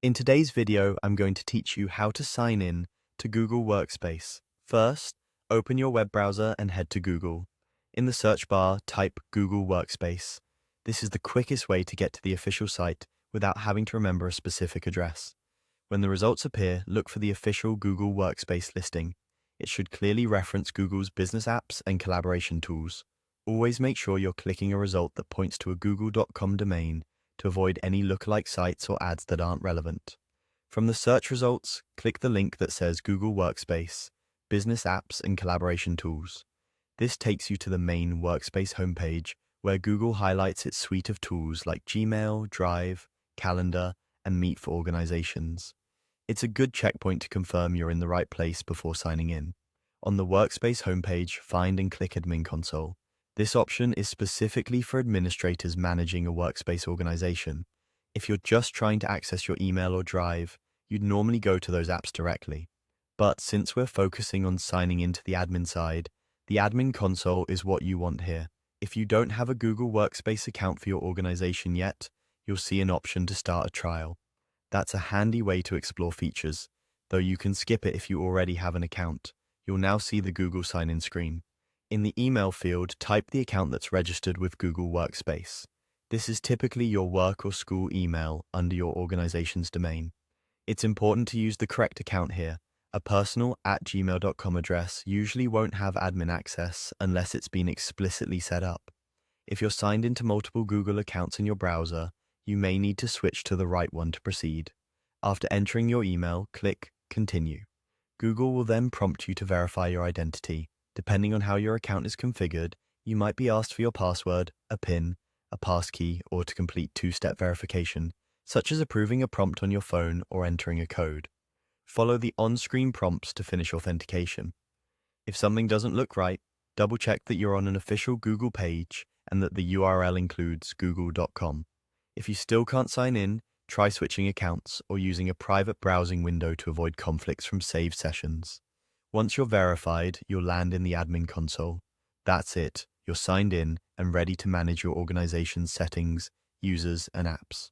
In today's video, I'm going to teach you how to sign in to Google Workspace. First, open your web browser and head to Google. In the search bar, type Google Workspace. This is the quickest way to get to the official site without having to remember a specific address. When the results appear, look for the official Google Workspace listing. It should clearly reference Google's business apps and collaboration tools. Always make sure you're clicking a result that points to a google.com domain to avoid any lookalike sites or ads that aren't relevant. From the search results, click the link that says Google Workspace, Business Apps and Collaboration Tools. This takes you to the main Workspace homepage where Google highlights its suite of tools like Gmail, Drive, Calendar, and Meet for organizations. It's a good checkpoint to confirm you're in the right place before signing in. On the Workspace homepage, find and click Admin Console. This option is specifically for administrators managing a workspace organization. If you're just trying to access your email or Drive, you'd normally go to those apps directly. But since we're focusing on signing into the admin side, the Admin Console is what you want here. If you don't have a Google Workspace account for your organization yet, you'll see an option to start a trial. That's a handy way to explore features, though you can skip it if you already have an account. You'll now see the Google sign-in screen. In the email field, type the account that's registered with Google Workspace. This is typically your work or school email under your organization's domain. It's important to use the correct account here. A personal @gmail.com address usually won't have admin access unless it's been explicitly set up. If you're signed into multiple Google accounts in your browser, you may need to switch to the right one to proceed. After entering your email, click Continue. Google will then prompt you to verify your identity. Depending on how your account is configured, you might be asked for your password, a PIN, a passkey, or to complete two-step verification, such as approving a prompt on your phone or entering a code. Follow the on-screen prompts to finish authentication. If something doesn't look right, double-check that you're on an official Google page and that the URL includes google.com. If you still can't sign in, try switching accounts or using a private browsing window to avoid conflicts from saved sessions. Once you're verified, you'll land in the Admin Console. That's it, you're signed in and ready to manage your organization's settings, users, and apps.